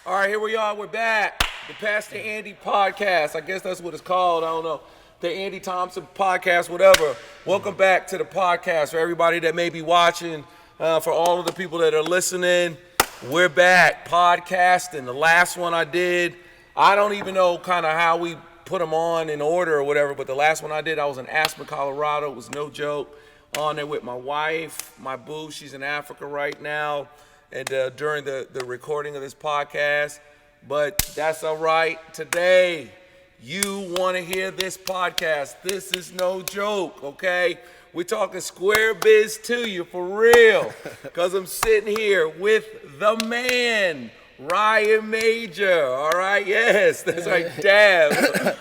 All right, here we are. We're back. The Pastor Andy podcast. I guess that's what it's called. I don't know. The Andy Thompson podcast, whatever. Welcome back to the podcast. For everybody that may be watching, for all of the people that are listening, we're back podcasting. The last one I did, I don't even know kind of how we put them on in order or whatever, but the last one I did, I was in Aspen, Colorado. It was no joke. On there with my wife, my boo. She's in Africa right now. And during the recording of this podcast, but that's all right. Today, you want to hear this podcast. This is no joke, okay? We're talking square biz to you for real, because I'm sitting here with the man, Ryan Major. All right, yes, that's right, dab.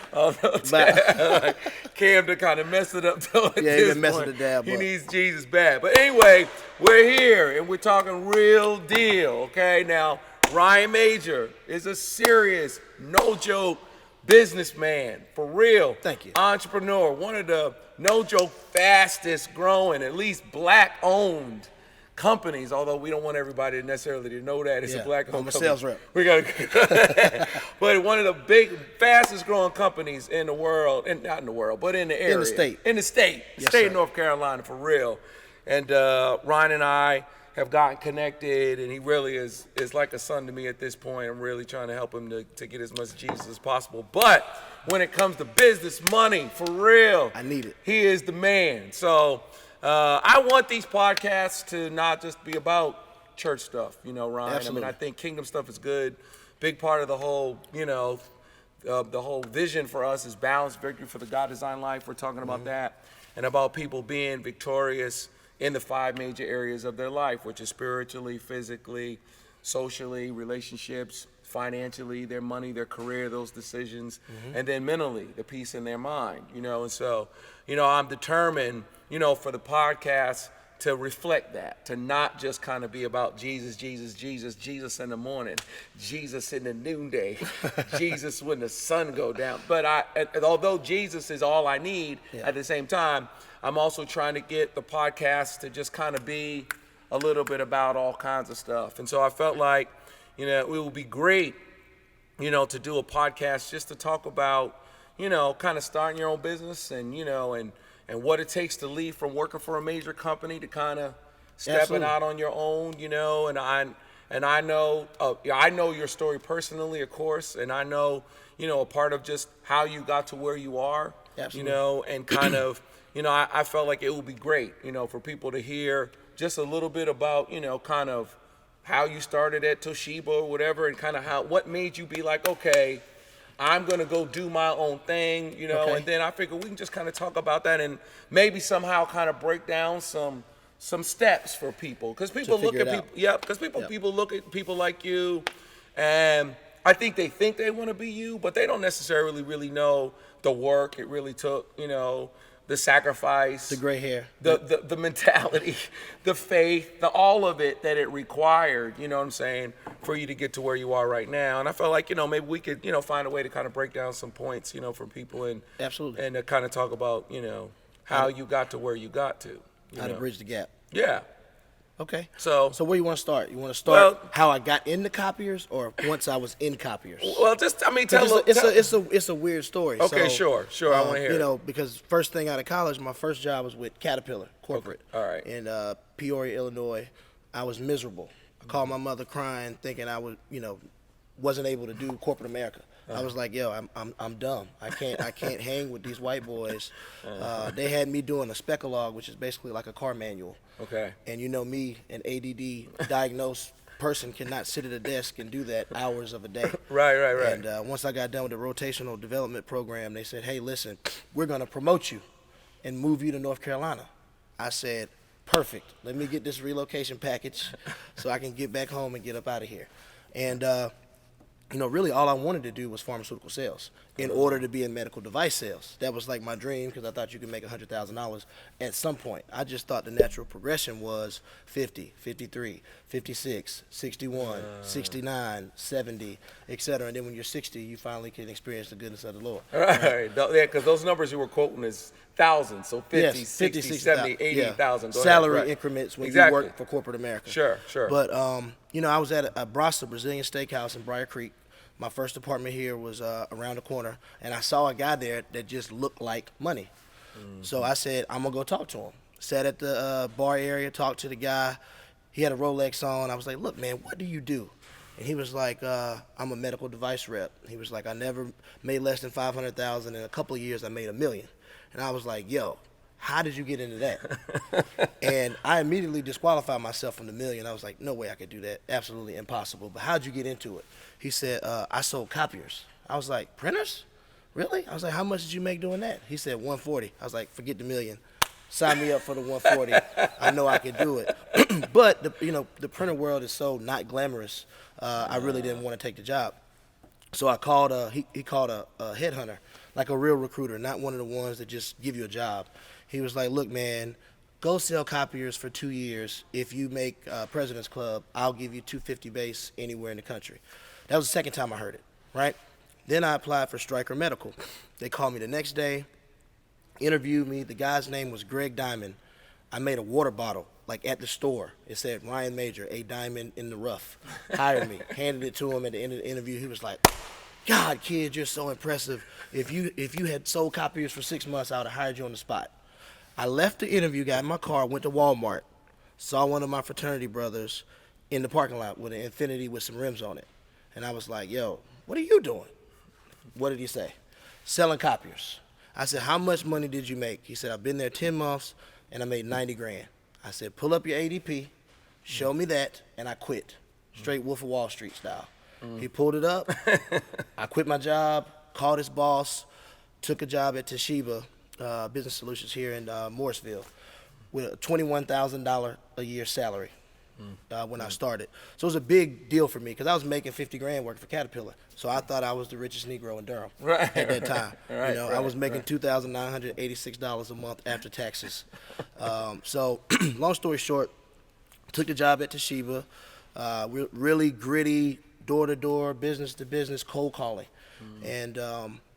Cam to kind of mess it up. Yeah, he's messing the dab up. He needs Jesus bad. But anyway, we're here and we're talking real deal, okay? Now, Ryan Major is a serious, no joke businessman, for real. Thank you. Entrepreneur, one of the, no joke, fastest growing, at least black owned companies, although we don't want everybody necessarily to know that it's a black owned company. I'm a sales rep. We got but one of the big, fastest growing companies in the world, and not in the world, but in the area. In the state. In the state. Yes, State sir. of North Carolina, for real. And Ryan and I have gotten connected, and he really is like a son to me at this point. I'm really trying to help him to get as much Jesus as possible. But when it comes to business, money, for real, I need it. He is the man. So I want these podcasts to not just be about church stuff, you know, Ryan. Absolutely. I mean, I think kingdom stuff is good. Big part of the whole, you know, the whole vision for us is balanced victory for the God-designed life. We're talking about that, and about people being victorious in the 5 major areas of their life, which is spiritually, physically, socially, relationships, financially, their money, their career, those decisions, and then mentally, the peace in their mind, you know. And so, you know, I'm determined, you know, for the podcast to reflect that, to not just kind of be about Jesus, Jesus, Jesus, Jesus in the morning, Jesus in the noonday, Jesus when the sun go down. But although Jesus is all I need, at the same time, I'm also trying to get the podcast to just kind of be a little bit about all kinds of stuff. And so I felt like, you know, it would be great, you know, to do a podcast just to talk about, you know, kind of starting your own business and, you know, and what it takes to leave from working for a major company to kind of stepping out on your own, you know. And I know your story personally, of course, and I know, you know, a part of just how you got to where you are, you know, and kind of, you know, I felt like it would be great, you know, for people to hear just a little bit about, you know, kind of how you started at Toshiba or whatever, and kind of what made you be like, okay, I'm going to go do my own thing, you know. And then I figure we can just kind of talk about that and maybe somehow kind of break down some steps for people. Because people look at people, people look at people like you, and I think they want to be you, but they don't necessarily really know the work it really took, you know, the sacrifice, the gray hair, the mentality, the faith, all of it that it required, you know what I'm saying, for you to get to where you are right now. And I felt like, you know, maybe we could, you know, find a way to kind of break down some points, you know, for people and to kind of talk about, you know, how you got to where you got to. How to bridge the gap. Yeah. Okay. So where you want to start? You want to start how I got into copiers, or once I was in copiers? Well, just it's a weird story. Okay, so, sure. I want to hear. You know, because first thing out of college, my first job was with Caterpillar corporate. Okay. All right. In Peoria, Illinois. I was miserable. I called my mother crying, thinking I was, you know, wasn't able to do corporate America. I was like, yo, I'm dumb. I can't hang with these white boys. They had me doing a Specalog, which is basically like a car manual. Okay. And you know me, an ADD diagnosed person cannot sit at a desk and do that hours of a day. Right. And once I got done with the rotational development program, they said, hey, listen, we're going to promote you and move you to North Carolina. I said, perfect. Let me get this relocation package so I can get back home and get up out of here. And you know, really all I wanted to do was pharmaceutical sales in order to be in medical device sales. That was like my dream, because I thought you could make $100,000 at some point. I just thought the natural progression was 50, 53, 56, 61, 69, 70, et cetera. And then when you're 60, you finally can experience the goodness of the Lord. Right. Yeah, because those numbers you were quoting is thousand, so 50, Yes, 60, 60, 70, 60,000, 80,000. Go salary ahead. Right. increments when Exactly. you work for corporate America. Sure, sure. But you know, I was at a Brasa Brazilian Steakhouse in Briar Creek. My first apartment here was around the corner, and I saw a guy there that just looked like money. So I said, I'm gonna go talk to him. Sat at the bar area, talked to the guy. He had a Rolex on. I was like, look, man, what do you do? And he was like, I'm a medical device rep. He was like, I never made less than 500,000. In a couple of years, I made $1 million. And I was like, yo, how did you get into that? And I immediately disqualified myself from the $1 million. I was like, no way I could do that. Absolutely impossible. But how'd you get into it? He said, I sold copiers. I was like, printers? Really? I was like, how much did you make doing that? He said, 140. I was like, forget the $1 million. Sign me up for the 140. I know I can do it. But the printer world is so not glamorous. I really didn't want to take the job. So I called. He called a headhunter, like a real recruiter, not one of the ones that just give you a job. He was like, look, man, go sell copiers for 2 years. If you make President's Club, I'll give you $250 base anywhere in the country. That was the second time I heard it, right? Then I applied for Stryker Medical. They called me the next day, interviewed me. The guy's name was Greg Diamond. I made a water bottle, like at the store. It said, Ryan Major, a diamond in the rough. Hired me, handed it to him at the end of the interview. He was like, God, kid, you're so impressive. If you had sold copiers for 6 months, I would have hired you on the spot. I left the interview, got in my car, went to Walmart, saw one of my fraternity brothers in the parking lot with an Infinity with some rims on it. And I was like, yo, what are you doing? What did he say? Selling copiers. I said, how much money did you make? He said, I've been there 10 months and I made 90 grand. I said, pull up your ADP, show me that, and I quit. Straight Wolf of Wall Street style. He pulled it up. I quit my job, called his boss, took a job at Toshiba Business Solutions here in Morrisville with a $21,000 a year salary when I started. So it was a big deal for me because I was making 50 grand working for Caterpillar. So I thought I was the richest Negro in Durham at that time. I was making $2,986 a month after taxes. So long story short, took the job at Toshiba, really gritty, door-to-door, business-to-business cold calling. And,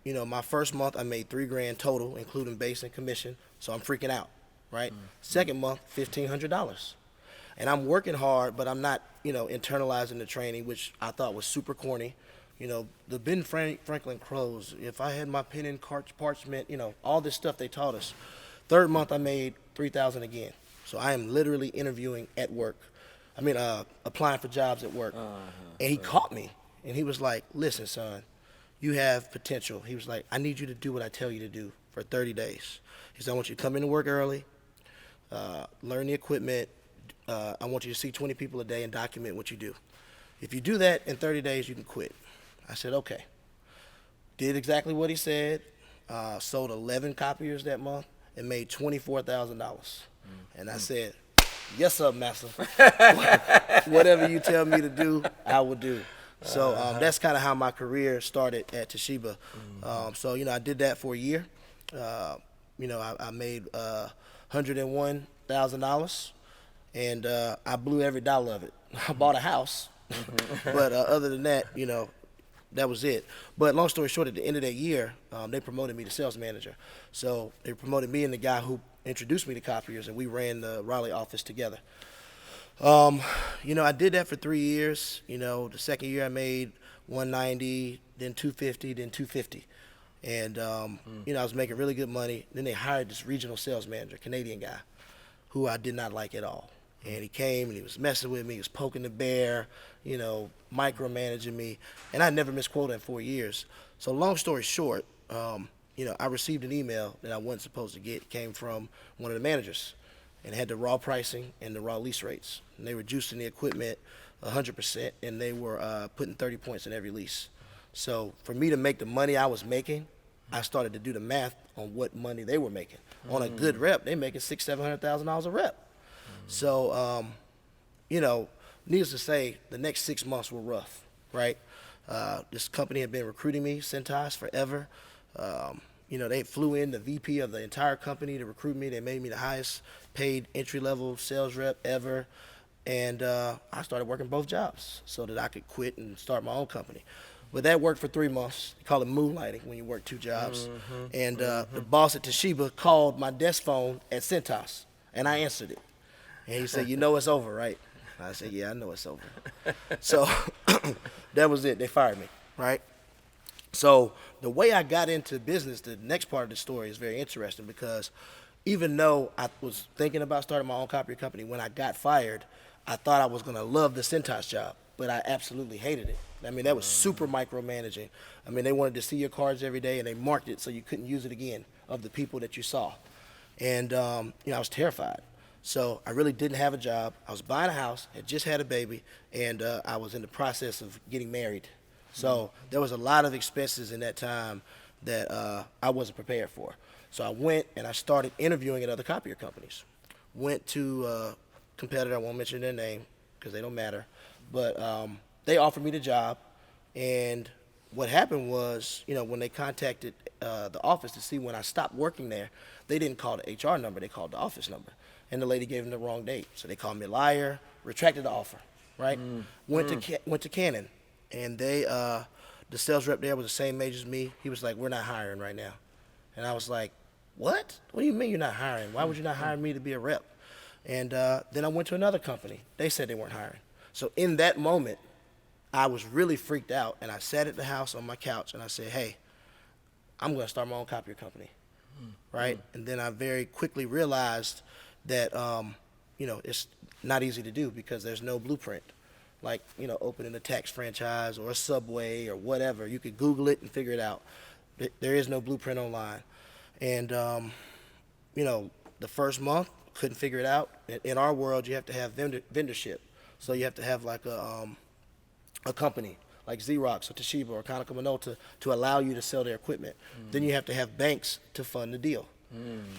my first month I made $3 grand total, including base and commission. So I'm freaking out, right? Second month, $1,500. And I'm working hard, but I'm not, internalizing the training, which I thought was super corny. The Ben Franklin Crows, if I had my pen and parchment, all this stuff they taught us. Third month, I made $3,000 again. So I am literally interviewing at work. Applying for jobs at work. And he caught me, and he was like, listen, son, you have potential. He was like, I need you to do what I tell you to do for 30 days. He said, I want you to come into work early, learn the equipment. I want you to see 20 people a day and document what you do. If you do that in 30 days, you can quit. I said, okay. Did exactly what he said. Sold 11 copiers that month and made $24,000. And I said, yes, sir, master. Whatever you tell me to do, I will do. So that's kind of how my career started at Toshiba. So I did that for a year. I made $101,000. And I blew every dollar of it. I bought a house, but other than that, that was it. But long story short, at the end of that year, they promoted me to sales manager. So they promoted me and the guy who introduced me to copiers, and we ran the Raleigh office together. I did that for 3 years. The second year I made 190, then 250, then 250. And, I was making really good money. Then they hired this regional sales manager, Canadian guy, who I did not like at all. And he came and he was messing with me, he was poking the bear, micromanaging me. And I never missed quota in 4 years. So long story short, I received an email that I wasn't supposed to get. It came from one of the managers and it had the raw pricing and the raw lease rates. And they were juicing the equipment 100%, and they were putting 30 points in every lease. So for me to make the money I was making, I started to do the math on what money they were making. On a good rep, they making $600,000-$700,000 a rep. So, needless to say, the next 6 months were rough, right? This company had been recruiting me, Cintas, forever. They flew in the VP of the entire company to recruit me. They made me the highest paid entry-level sales rep ever. And I started working both jobs so that I could quit and start my own company. But that worked for 3 months. They call it moonlighting when you work 2 jobs. And the boss at Toshiba called my desk phone at Cintas, and I answered it. And he said, "You know it's over, right?" I said, "Yeah, I know it's over." So that was it. They fired me, right? So the way I got into business, the next part of the story is very interesting because even though I was thinking about starting my own copier company, when I got fired, I thought I was going to love the Cintas job, but I absolutely hated it. I mean, that was super micromanaging. I mean, they wanted to see your cards every day, and they marked it so you couldn't use it again of the people that you saw. And, I was terrified. So I really didn't have a job. I was buying a house, had just had a baby, and I was in the process of getting married. So there was a lot of expenses in that time that I wasn't prepared for. So I went and I started interviewing at other copier companies. Went to a competitor, I won't mention their name because they don't matter, but they offered me the job. And what happened was, when they contacted the office to see when I stopped working there, they didn't call the HR number, they called the office number. And the lady gave them the wrong date. So they called me a liar, retracted the offer, right? Went to Canon. And they, the sales rep there was the same age as me. He was like, "We're not hiring right now." And I was like, "What? What do you mean you're not hiring? Why would you not hire me to be a rep?" And then I went to another company. They said they weren't hiring. So in that moment, I was really freaked out. And I sat at the house on my couch and I said, "Hey, I'm going to start my own copier company." Right? And then I very quickly realized that, it's not easy to do because there's no blueprint. Like, opening a tax franchise or a Subway or whatever. You could Google it and figure it out. There is no blueprint online. And, the first month, couldn't figure it out. In our world, you have to have vendorship. So you have to have like a company like Xerox or Toshiba or Konica Minolta to allow you to sell their equipment. Then you have to have banks to fund the deal.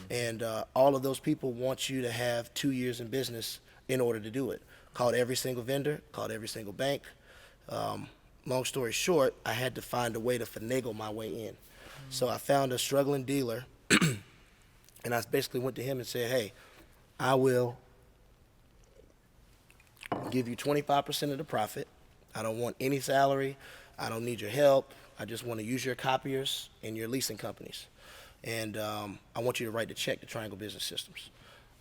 And all of those people want you to have 2 years in business in order to do it. Called every single vendor, called every single bank. Long story short, I had to find a way to finagle my way in. So I found a struggling dealer, and I basically went to him and said, "Hey, I will give you 25% of the profit. I don't want any salary. I don't need your help. I just want to use your copiers and your leasing companies. And I want you to write the check to Triangle Business Systems."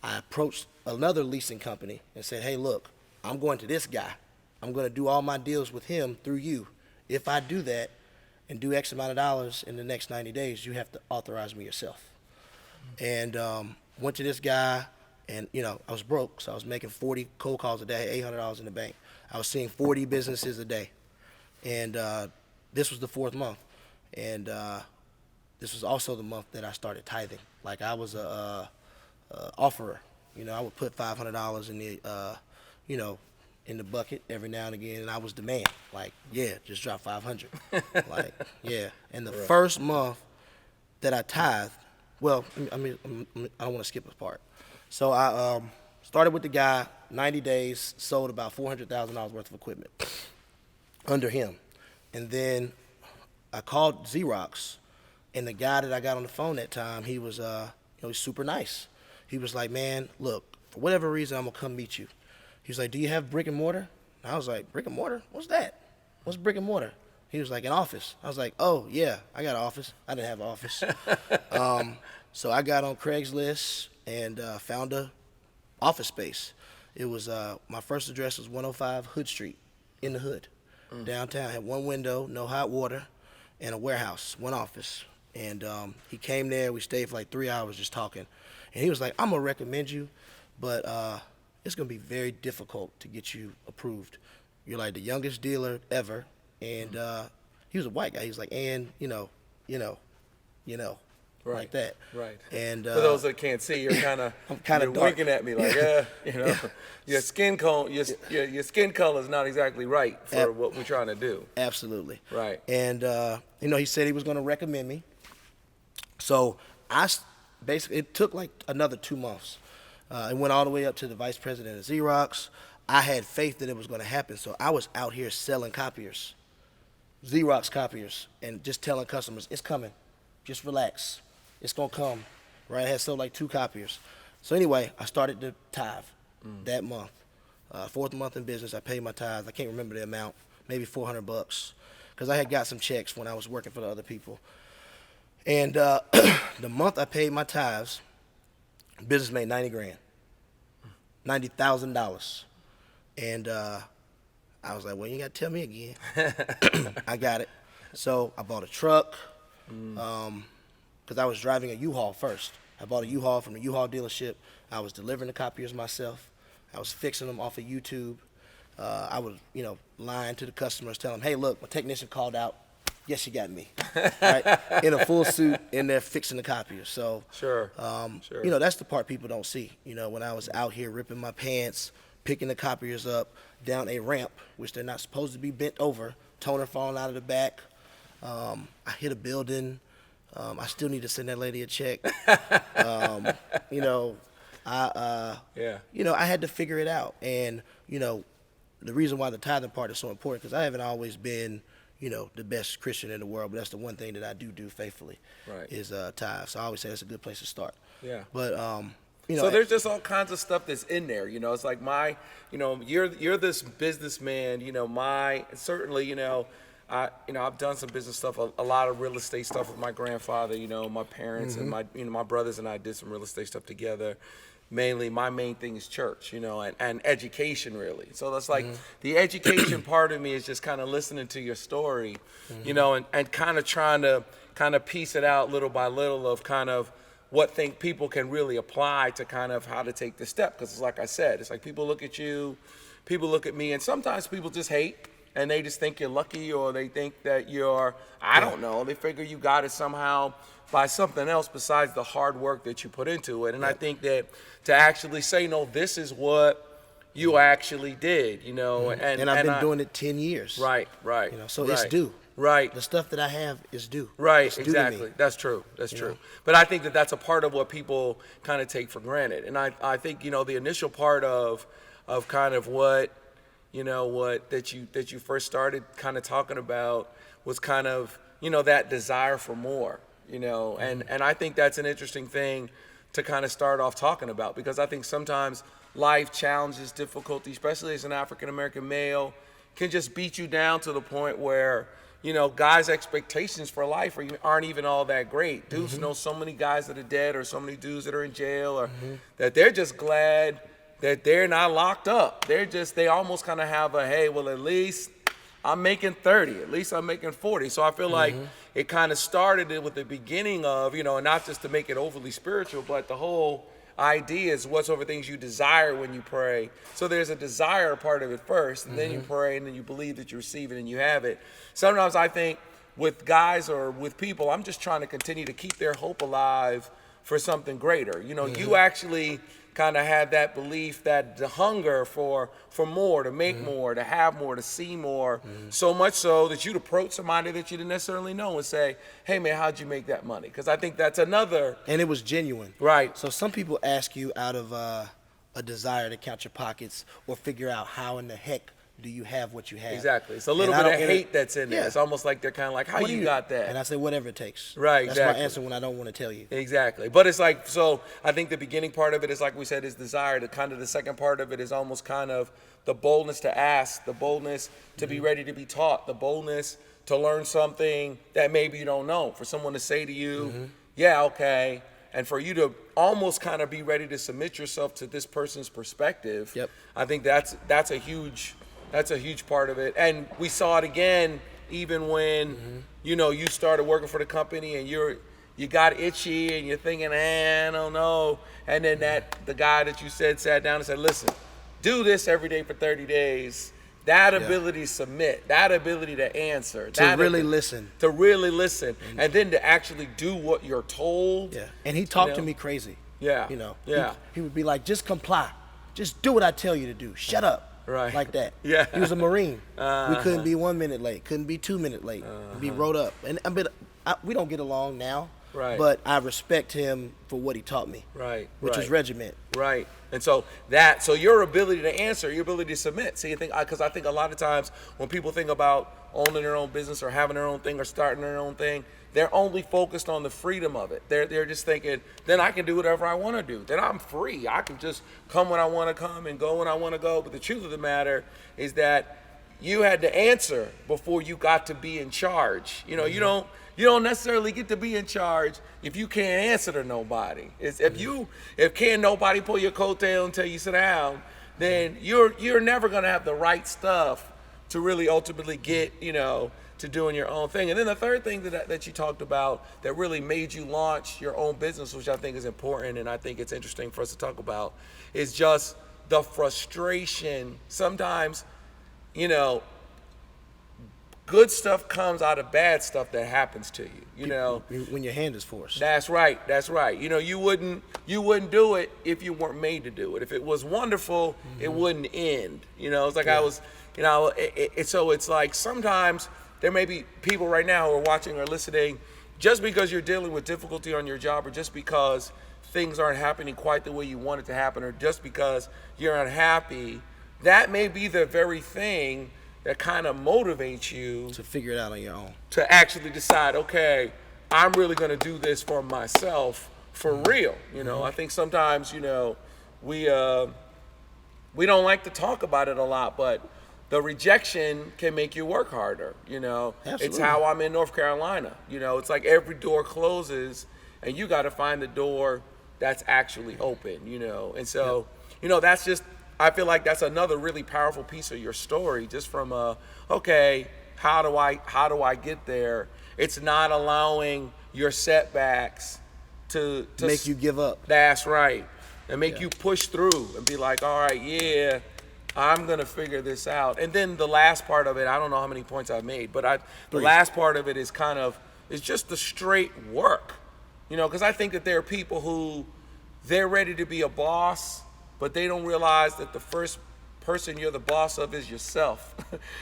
I approached another leasing company and said, "Hey, look, I'm going to this guy. I'm going to do all my deals with him through you. If I do that and do X amount of dollars in the next 90 days, you have to authorize me yourself." And went to this guy, and, I was broke, so I was making 40 cold calls a day, $800 in the bank. I was seeing 40 businesses a day. And this was the 4th month. And this was also the month that I started tithing. Like, I was a offerer. I would put $500 in the, in the bucket every now and again, and I was the man. Like, yeah, just drop 500. Like, yeah. And the first month that I tithed, well, I don't want to skip a part. So I started with the guy, 90 days, sold about $400,000 worth of equipment under him. And then I called Xerox, and the guy that I got on the phone that time, he was he's super nice. He was like, "Man, look, for whatever reason, I'm going to come meet you." He was like, "Do you have brick and mortar?" And I was like, "Brick and mortar? What's that? What's brick and mortar?" He was like, "An office." I was like, "Oh, yeah, I got an office." I didn't have an office. So I got on Craigslist and found a office space. It was, my first address was 105 Hood Street, in the hood, downtown. Had one window, no hot water, and a warehouse, one office. And he came there. We stayed for like 3 hours just talking. And he was like, "I'm going to recommend you, but it's going to be very difficult to get you approved. You're like the youngest dealer ever." And he was a white guy. He was like, "And, Right. like that." Right. And for those that can't see, you're kind of dark. winking at me like, your skin color, your skin color is not exactly right for what we're trying to do. Absolutely. Right. And he said he was going to recommend me. So basically, it took like another 2 months. It went all the way up to the vice president of Xerox. I had faith that it was going to happen, so I was out here selling copiers, Xerox copiers, and just telling customers, "It's coming. Just relax. It's going to come." Right? I had sold like 2 copiers. So anyway, I started to tithe that month. 4th month in business, I paid my tithe. I can't remember the amount, maybe $400. because I had got some checks when I was working for the other people. And the month I paid my tithes, business made $90,000, $90,000. And I was like, well, you got to tell me again. I got it. So I bought a truck because I was driving a U-Haul first. I bought a U-Haul from a U-Haul dealership. I was delivering the copiers myself. I was fixing them off of YouTube. I was, lying to the customers, telling them, hey, look, my technician called out. Yes, you got me. Right? In a full suit, in there fixing the copiers. So, Sure. that's the part people don't see. When I was out here ripping my pants, picking the copiers up down a ramp, which they're not supposed to be bent over, toner falling out of the back. I hit a building. I still need to send that lady a check. I had to figure it out. And, the reason why the tithing part is so important, because I haven't always been, the best Christian in the world, but that's the one thing that I do faithfully, right, is tithe. So I always say that's a good place to start. Yeah. But, so there's just all kinds of stuff that's in there, it's like you're this businessman, certainly, I've done some business stuff, a lot of real estate stuff with my grandfather, my parents and my brothers and I did some real estate stuff together. Mainly, my main thing is church, and education, really. So that's like the education part of me is just kind of listening to your story, and kind of trying to kind of piece it out little by little of kind of what people can really apply to kind of how to take the step. Because like I said, it's like people look at you, people look at me, and sometimes people just hate, and they just think you're lucky, or they think that you're, I don't know, they figure you got it somehow by something else besides the hard work that you put into it. And I think that to actually say, no, this is what you actually did, and I've been doing it 10 years. Right. So right. it's due. Right. The stuff that I have is due. Right, it's due exactly. to me. That's true. But I think that that's a part of what people kind of take for granted. And I think, the initial part of kind of what that you first started kind of talking about was kind of, that desire for more, and I think that's an interesting thing to kind of start off talking about, because I think sometimes life challenges, difficulty, especially as an African-American male, can just beat you down to the point where, guys' expectations for life aren't even all that great. Dudes know so many guys that are dead, or so many dudes that are in jail, or that they're just glad that they're not locked up. They almost kind of have a, hey, well, at least I'm making 30, at least I'm making 40. So I feel like it kind of started with the beginning of, and not just to make it overly spiritual, but the whole idea is whatsoever things you desire when you pray. So there's a desire part of it first, and then you pray, and then you believe that you receive it and you have it. Sometimes I think with guys or with people, I'm just trying to continue to keep their hope alive for something greater. You actually kind of had that belief, that the hunger for more, to make more, to have more, to see more, so much so that you'd approach somebody that you didn't necessarily know and say, hey man, how'd you make that money? Because I think that's another. And it was genuine. Right. So some people ask you out of a desire to count your pockets or figure out how in the heck do you have what you have. Exactly. It's a little bit of hate that's in there. It's almost like they're kind of like, how you got that? And I say, whatever it takes. Right, That's exactly. my answer when I don't want to tell you. Exactly. But it's like, so I think the beginning part of it is, like we said, is desire. The second part of it is almost kind of the boldness to ask, the boldness to be ready to be taught, the boldness to learn something that maybe you don't know. For someone to say to you, yeah, okay, and for you to almost kind of be ready to submit yourself to this person's perspective. Yep. I think that's a huge part of it. And we saw it again even when you started working for the company and you got itchy and you're thinking, I don't know. And then the guy that you said sat down and said, listen, do this every day for 30 days. That ability to submit, that ability to answer, to really listen, and then to actually do what you're told. Yeah, and he talked to me crazy. Yeah, He would be like, just comply, just do what I tell you to do. Shut up, right? Like that. Yeah. He was a Marine. We couldn't be 1 minute late, couldn't be 2 minutes late, be wrote up. And we don't get along now. Right. But I respect him for what he taught me. Right. Which is regiment. Right. And so your ability to answer, your ability to submit. See, because I think a lot of times when people think about owning their own business or having their own thing or starting their own thing, they're only focused on the freedom of it. They're just thinking, then I can do whatever I want to do. Then I'm free. I can just come when I want to come and go when I want to go. But the truth of the matter is that you had to answer before you got to be in charge. You know, you don't necessarily get to be in charge if you can't answer to nobody. If can't nobody pull your coattail until you sit down, then you're never gonna have the right stuff to really ultimately get, to doing your own thing. And then the third thing that you talked about that really made you launch your own business, which I think is important and I think it's interesting for us to talk about, is just the frustration. Sometimes, good stuff comes out of bad stuff that happens to you, When your hand is forced. That's right. You wouldn't do it if you weren't made to do it. If it was wonderful, it wouldn't end. It's like so it's like sometimes there may be people right now who are watching or listening, just because you're dealing with difficulty on your job, or just because things aren't happening quite the way you want it to happen, or just because you're unhappy, that may be the very thing that kind of motivates you to figure it out on your own. To actually decide, okay, I'm really going to do this for myself for real. I think sometimes, we don't like to talk about it a lot, but the rejection can make you work harder. Absolutely. It's how I'm in North Carolina. It's like every door closes and you got to find the door that's actually open, and so, that's just, I feel like that's another really powerful piece of your story, just from okay, how do I get there? It's not allowing your setbacks to make you give up. That's right. And make you push through and be like, all right, yeah, I'm gonna figure this out. And then the last part of it, I don't know how many points I've made, but the last part of it is is just the straight work. Because I think that there are people who, they're ready to be a boss, but they don't realize that the first person you're the boss of is yourself.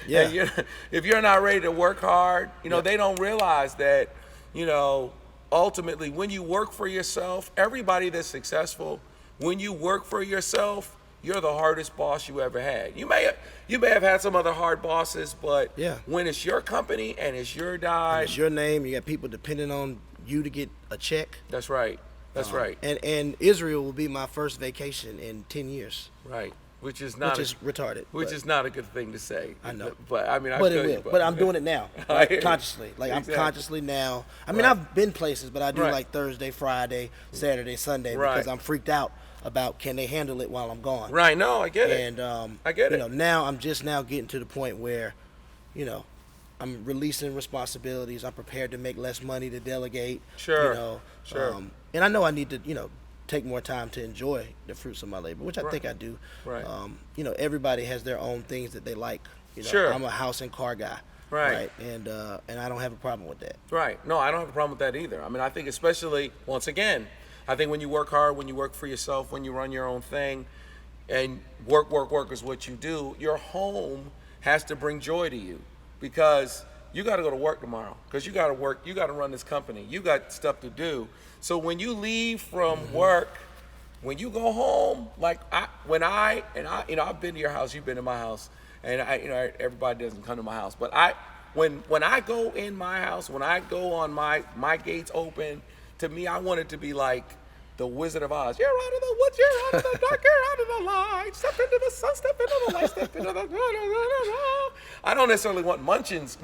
Yeah. And if you're not ready to work hard, they don't realize that, ultimately when you work for yourself, everybody that's successful, when you work for yourself, you're the hardest boss you ever had. You may have had some other hard bosses, but when it's your company and it's your dime, it's your name, you got people depending on you to get a check. That's right. That's right. And Israel will be my first vacation in 10 years. Right. Which is retarded. Which is not a good thing to say. I know. But I mean, but it will. But I'm doing it now, consciously. Like exactly. I'm consciously now. I mean, I've been places, but I do like Thursday, Friday, Saturday, Sunday, because I'm freaked out about can they handle it while I'm gone. Right. No, I get it. And I get it. Now I'm just now getting to the point where, I'm releasing responsibilities. I'm prepared to make less money to delegate. Sure. And I know I need to, take more time to enjoy the fruits of my labor, which I think I do. Right. Everybody has their own things that they like. Sure. I'm a house and car guy. Right. And I don't have a problem with that. Right. No, I don't have a problem with that either. I mean, I think especially, once again, I think when you work hard, when you work for yourself, when you run your own thing, and work is what you do, your home has to bring joy to you, because you got to go to work tomorrow, because you got to work, you got to run this company, you got stuff to do. So when you leave from work, when you go home, like I've been to your house, you've been to my house, and everybody doesn't come to my house, but when I go in my house, when I go on my gates open, to me, I want it to be like the Wizard of Oz. You're out of the woods, you're out of the dark, you're out of the light. Step into the sun, step into the light, step into the... I don't necessarily want munchkins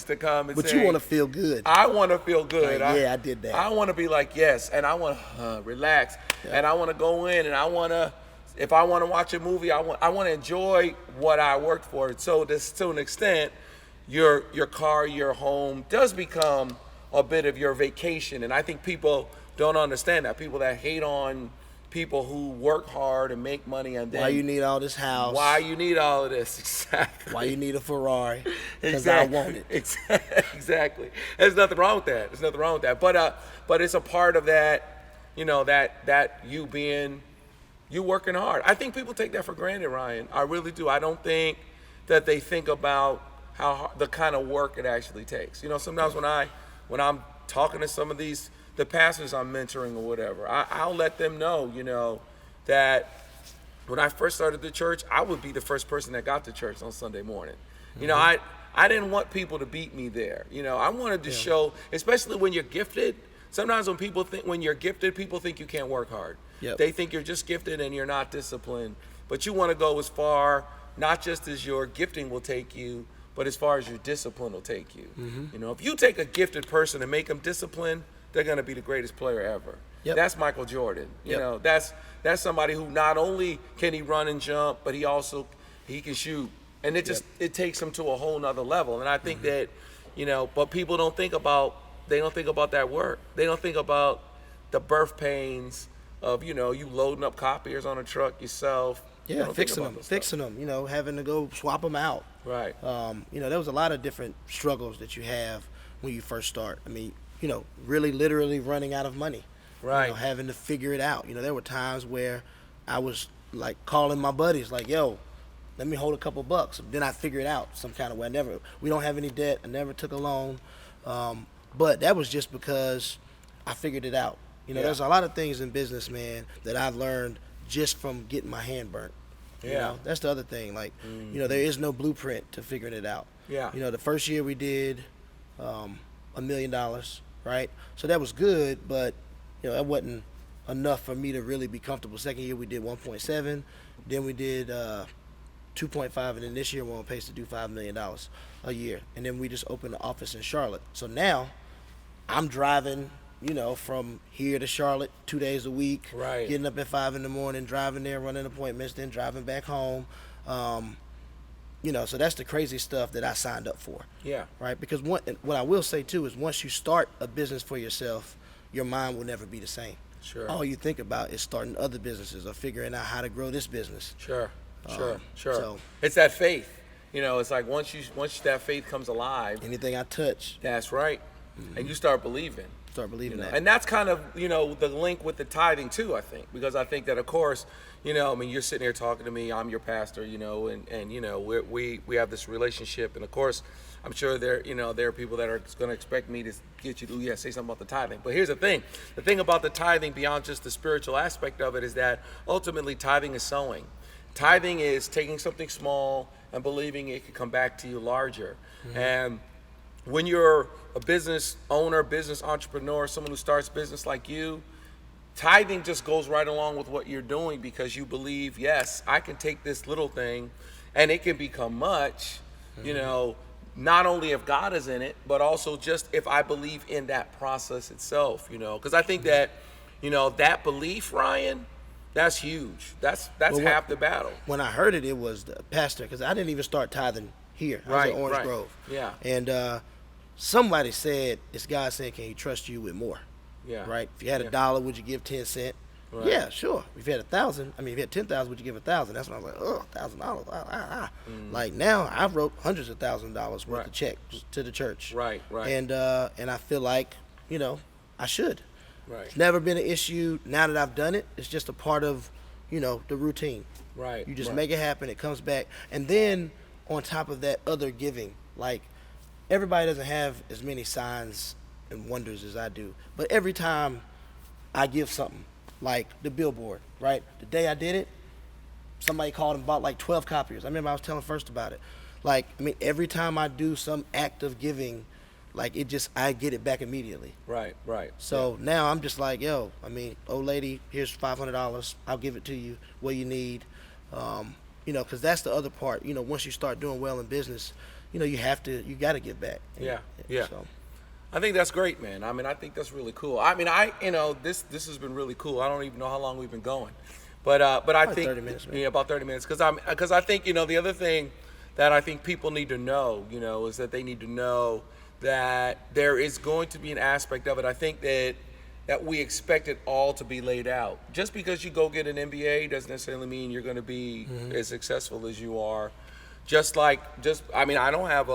to come and say... But you want to feel good. I want to feel good. Like, I did that. I want to be like, yes, and I want to relax, and I want to go in, and I want to... If I want to watch a movie, I want to enjoy what I worked for. So to an extent, your car, your home does become a bit of your vacation, and I think people don't understand that. People that hate on people who work hard and make money, and then why you need all this house? Why you need all of this? Exactly. Why you need a Ferrari? Because exactly. I want it. Exactly. There's nothing wrong with that. There's nothing wrong with that. But it's a part of that, that you working hard. I think people take that for granted, Ryan. I really do. I don't think that they think about the kind of work it actually takes. Sometimes when I'm talking to some of the pastors I'm mentoring or whatever, I'll let them know, that when I first started the church, I would be the first person that got to church on Sunday morning. I didn't want people to beat me there. I wanted to show, especially when you're gifted. Sometimes when you're gifted, people think you can't work hard. Yep. They think you're just gifted and you're not disciplined. But you want to go as far not just as your gifting will take you, but as far as your discipline will take you. Mm-hmm. You know, if you take a gifted person and make them disciplined, they're going to be the greatest player ever. Yep. That's Michael Jordan. You Yep. know, that's somebody who not only can he run and jump, but he can shoot. And it takes him to a whole nother level. And I think that, you know, but people don't think about that work. They don't think about the birth pains of, you know, you loading up copiers on a truck yourself. They Yeah, don't think fixing about them, this stuff. you know, having to go swap them out. Right. You know, there was a lot of different struggles that you have when you first start. I mean, you know, really literally running out of money. Right. You know, having to figure it out. You know, there were times where I was like calling my buddies like, yo, let me hold a couple bucks. Then I figure it out some kind of way. We don't have any debt. I never took a loan. But that was just because I figured it out. You know, Yeah. there's a lot of things in business, man, that I've learned just from getting my hand burnt. You Yeah. know, that's the other thing. Like, you know, there is no blueprint to figuring it out. Yeah. You know, the first year we did $1 million, right? So that was good, but, you know, that wasn't enough for me to really be comfortable. Second year we did 1.7, then we did 2.5, and then this year we're on pace to do $5 million a year. And then we just opened the office in Charlotte. So now I'm driving, you know, from here to Charlotte 2 days a week, Right. getting up at 5 in the morning, driving there, running appointments, then driving back home. You know, so that's the crazy stuff that I signed up for. Yeah. Right? Because what I will say too is once you start a business for yourself, your mind will never be the same. Sure. All you think about is starting other businesses or figuring out how to grow this business. Sure. Sure. so- It's that faith. You know, it's like once that faith comes alive, Anything I touch, that's right. And you start believing. start believing You know, that. and that's kind of, you know, the link with the tithing too, I think, because I think that, of course, you know, I mean, you're sitting here talking to me, I'm your pastor, you know, and you know, we have this relationship, and of course, I'm sure there are people that are going to expect me to get you to, say something about the tithing. But here's the thing about the tithing beyond just the spiritual aspect of it is that ultimately tithing is sowing. Tithing is taking something small and believing it could come back to you larger. And when you're a business owner, business entrepreneur, someone who starts business like you, tithing just goes right along with what you're doing because you believe, yes, I can take this little thing and it can become much, you know, not only if God is in it, but also just if I believe in that process itself, you know, because I think that, you know, that belief, Ryan, that's huge. That's Well, half the battle. When I heard it, it was the pastor, because I didn't even start tithing here. I was Right, in Orange right. Grove. Yeah. And somebody said, it's God saying, can he trust you with more? Yeah. Right? If you had Yeah. $1, would you give 10 cents? Right. Yeah, sure. If you had 1,000, if you had 10,000, would you give 1,000? That's when I was like, oh, $1,000. Like now, I wrote hundreds of $1,000s worth Right. of checks to the church. Right, right. And I feel like, you know, I should. Right. It's never been an issue. Now that I've done it, it's just a part of, you know, the routine. Right. You just right. make it happen. It comes back. And then on top of that, other giving. Like, everybody doesn't have as many signs and wonders as I do. But every time I give something, like the billboard, right? The day I did it, somebody called and bought like 12 copiers. I remember I was telling First about it. Like, I mean, every time I do some act of giving, like I get it back immediately. Right, right. So now I'm just like, yo, I mean, old lady, here's $500. I'll give it to you. What you need, you know, because that's the other part. You know, once you start doing well in business, you know, you got to give back. Yeah, yeah. So, I think that's great, man. I mean, I think that's really cool. I mean, this has been really cool. I don't even know how long we've been going, but I Probably think 30 minutes, man. yeah, about 30 minutes. Because I think, you know, the other thing that I think people need to know, you know, is that they need to know that there is going to be an aspect of it. I think that we expect it all to be laid out. Just because you go get an MBA doesn't necessarily mean you're going to be as successful as you are. I mean, I don't have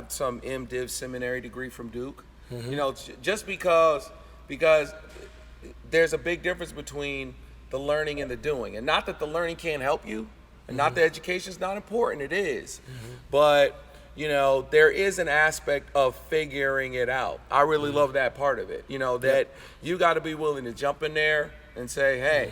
some MDiv seminary degree from Duke. You know, just because there's a big difference between the learning and the doing. And not that the learning can't help you, and not that education's not important, it is. But, you know, there is an aspect of figuring it out. I really love that part of it. You know, that you got to be willing to jump in there and say, hey,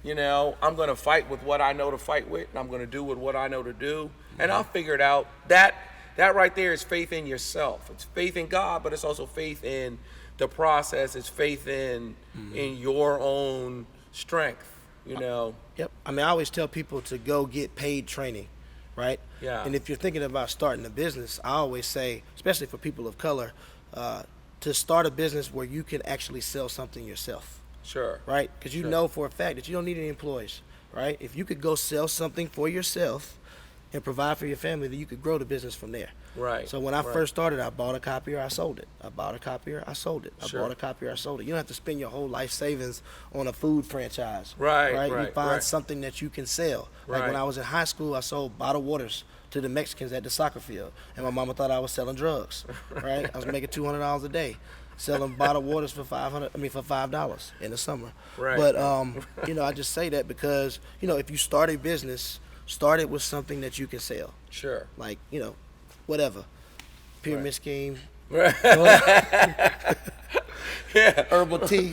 you know, I'm going to fight with what I know to fight with, and I'm going to do with what I know to do, and I'll figure it out. That right there is faith in yourself. It's faith in God, but it's also faith in the process. It's faith in your own strength. you know. Yep. I mean, I always tell people to go get paid training, right? Yeah. And if you're thinking about starting a business, I always say, especially for people of color, to start a business where you can actually sell something yourself, Sure. right? Because you Sure. know for a fact that you don't need any employees, right? If you could go sell something for yourself and provide for your family, then you could grow the business from there. Right. So when I Right. first started, I bought a copier, I sold it. I bought a copier, I sold it. I Sure. bought a copier, I sold it. You don't have to spend your whole life savings on a food franchise. Right, You right, find right. something that you can sell. Like Right. when I was in high school, I sold bottled waters to the Mexicans at the soccer field, and my mama thought I was selling drugs. Right? I was making $200 a day, selling bottled waters for $5 in the summer. Right. But I just say that because if you start a business, start it with something that you can sell. Sure. Like whatever, pyramid Right. scheme, Right. Yeah. herbal tea,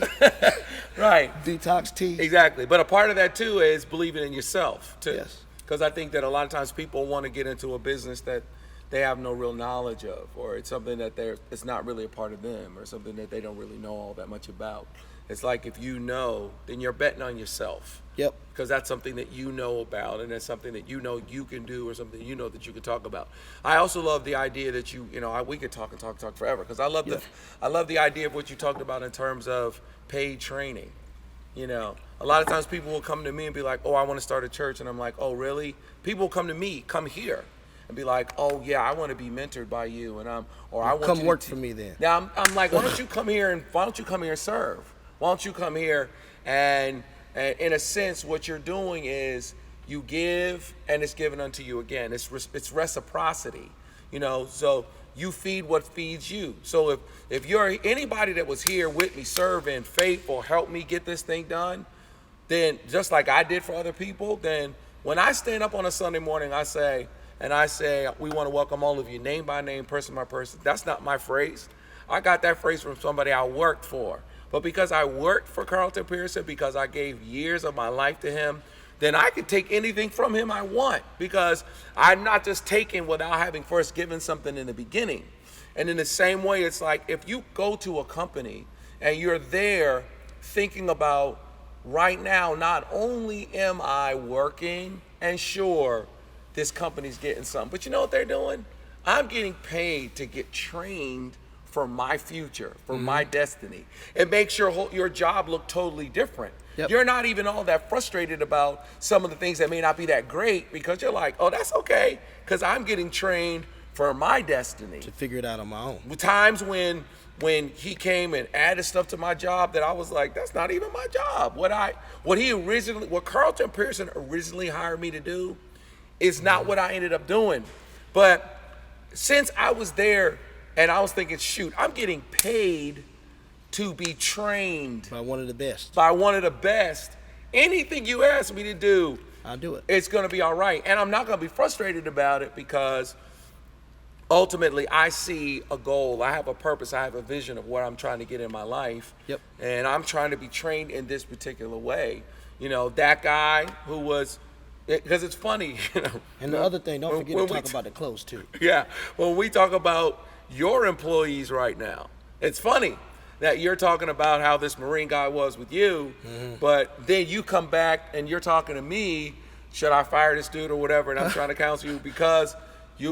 Right. detox tea. Exactly. But a part of that too is believing in yourself too. Yes. Because I think that a lot of times people want to get into a business that they have no real knowledge of, or it's something that it's not really a part of them, or something that they don't really know all that much about. It's like if you know, then you're betting on yourself. Yep. Because that's something that you know about, and that's something that you know you can do, or something you know that you can talk about. I also love the idea that we could talk and talk forever. Because I love the idea of what you talked about in terms of paid training. A lot of times people will come to me and be like, "Oh, I want to start a church," and I'm like, "Oh, really?" People come to me, come here, and be like, "Oh, yeah, I want to be mentored by you," and I want Come you to work for me then. Now I'm like, why don't you come here and serve? Why don't you come here and in a sense, what you're doing is you give and it's given unto you again. It's reciprocity, So you feed what feeds you. So if you're anybody that was here with me, serving, faithful, help me get this thing done, then just like I did for other people, then when I stand up on a Sunday morning, I say, we want to welcome all of you, name by name, person by person. That's not my phrase. I got that phrase from somebody I worked for. But because I worked for Carlton Pearson, because I gave years of my life to him, then I can take anything from him I want, because I'm not just taking without having first given something in the beginning. And in the same way, it's like if you go to a company and you're there thinking about, right now, not only am I working, and sure, this company's getting something, but you know what they're doing? I'm getting paid to get trained for my future, for my destiny. It makes your job look totally different. Yep. You're not even all that frustrated about some of the things that may not be that great, because you're like, oh, that's okay, because I'm getting trained for my destiny. To figure it out on my own. Times when he came and added stuff to my job that I was like, that's not even my job. What Carlton Pearson originally hired me to do is not what I ended up doing. But since I was there, and I was thinking, shoot, I'm getting paid to be trained By one of the best. by one of the best. Anything you ask me to do, I'll do it. it's going to be all right. And I'm not going to be frustrated about it, because ultimately I see a goal. I have a purpose. I have a vision of what I'm trying to get in my life. Yep. And I'm trying to be trained in this particular way. That guy who was, because it's funny, And the other thing, don't forget when to we talk about the clothes too. Yeah, when we talk about your employees right now, it's funny that you're talking about how this Marine guy was with you, but then you come back and you're talking to me, should I fire this dude or whatever, and I'm trying to counsel you, because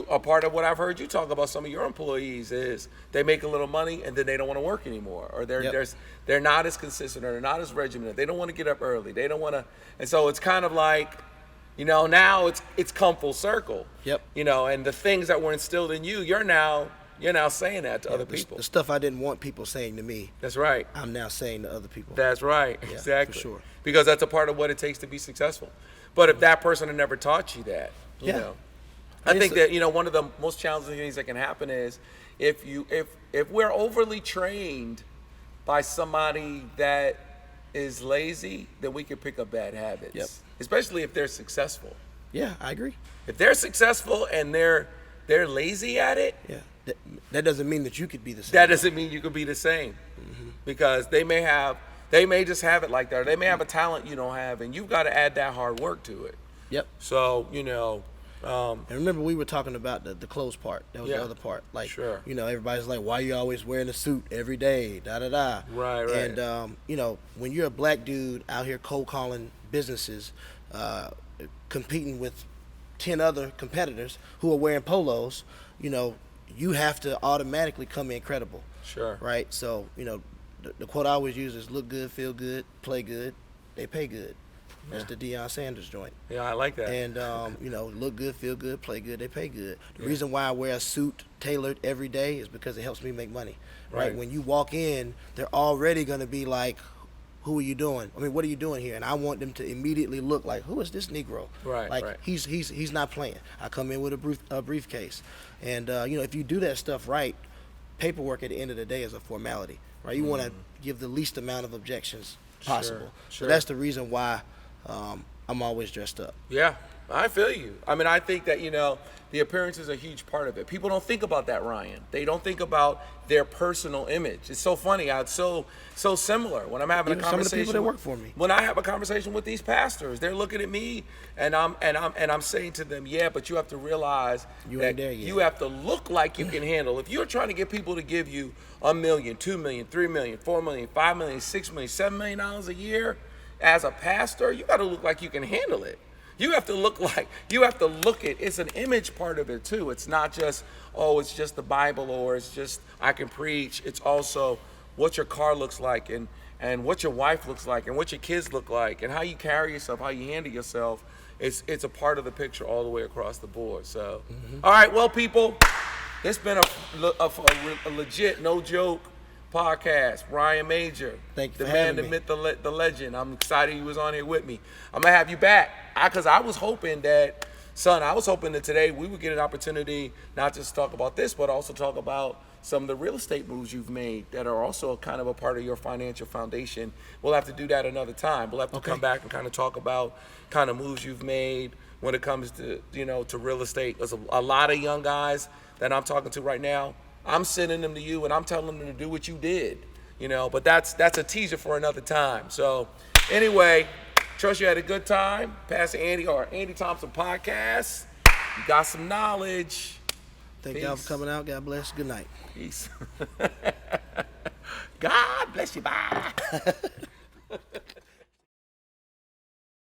a part of what I've heard you talk about some of your employees is they make a little money and then they don't want to work anymore, or they're not as consistent, or they're not as regimented. They don't want to get up early. They don't want to, and so it's kind of like, now it's come full circle. Yep. And the things that were instilled in you, you're now saying that to other people. The stuff I didn't want people saying to me, That's right. I'm now saying to other people. That's right. Yeah, Exactly. for sure. Because that's a part of what it takes to be successful. But if that person had never taught you that, I think that one of the most challenging things that can happen is if we're overly trained by somebody that is lazy, then we can pick up bad habits. Yep. Especially if they're successful. Yeah, I agree. If they're successful and they're lazy at it, Yeah. That doesn't mean that you could be the same. that doesn't mean you could be the same. Because they may just have it like that. Or they may have a talent you don't have, and you've got to add that hard work to it. Yep. So, And remember, we were talking about the clothes part. That was Yeah. the other part. Like, Sure. everybody's like, why you always wearing a suit every day? Da da da. Right. And when you're a black dude out here cold calling businesses competing with 10 other competitors who are wearing polos, you have to automatically come in credible. Sure. Right? So, the quote I always use is look good, feel good, play good, they pay good. That's the Deion Sanders joint. Yeah, I like that. And, look good, feel good, play good, they pay good. The reason why I wear a suit tailored every day is because it helps me make money. Right? When you walk in, they're already going to be like, who are you doing? I mean, what are you doing here? And I want them to immediately look like, who is this Negro? Right. He's not playing. I come in with a briefcase. And, if you do that stuff right, paperwork at the end of the day is a formality. Right? You want to give the least amount of objections possible. Sure. So that's the reason why I'm always dressed up. Yeah, I feel you. I mean, I think that, the appearance is a huge part of it. People don't think about that, Ryan. They don't think about their personal image. It's so funny. It's so similar when I'm having Even a conversation. some of the people that work for me. When I have a conversation with these pastors, they're looking at me and I'm saying to them, yeah, but you have to realize You that ain't there yet. you have to look like you can handle. If you're trying to get people to give you $1 million, $2 million, $3 million, $4 million, $5 million, $6 million, $7 million a year, as a pastor, you got to look like you can handle it. You have to look it's an image part of it too. It's not just, it's just the Bible or it's just I can preach. It's also what your car looks like and what your wife looks like and what your kids look like and how you carry yourself, how you handle yourself. It's a part of the picture all the way across the board. So, all right, well, people, it's been a legit, no joke podcast. Ryan Major, Thank you the for man, having the me. myth, the legend. I'm excited he was on here with me. I'm gonna have you back because I was hoping that today we would get an opportunity not just to talk about this, but also talk about some of the real estate moves you've made that are also kind of a part of your financial foundation. We'll have to do that another time. We'll have to come back and kind of talk about kind of moves you've made when it comes to to real estate. There's a lot of young guys that I'm talking to right now. I'm sending them to you and I'm telling them to do what you did, but that's a teaser for another time. So anyway, trust you had a good time. Pastor Andy or Andy Thompson podcast. You got some knowledge. Thank y'all for coming out. God bless. Good night. Peace. God bless you. Bye.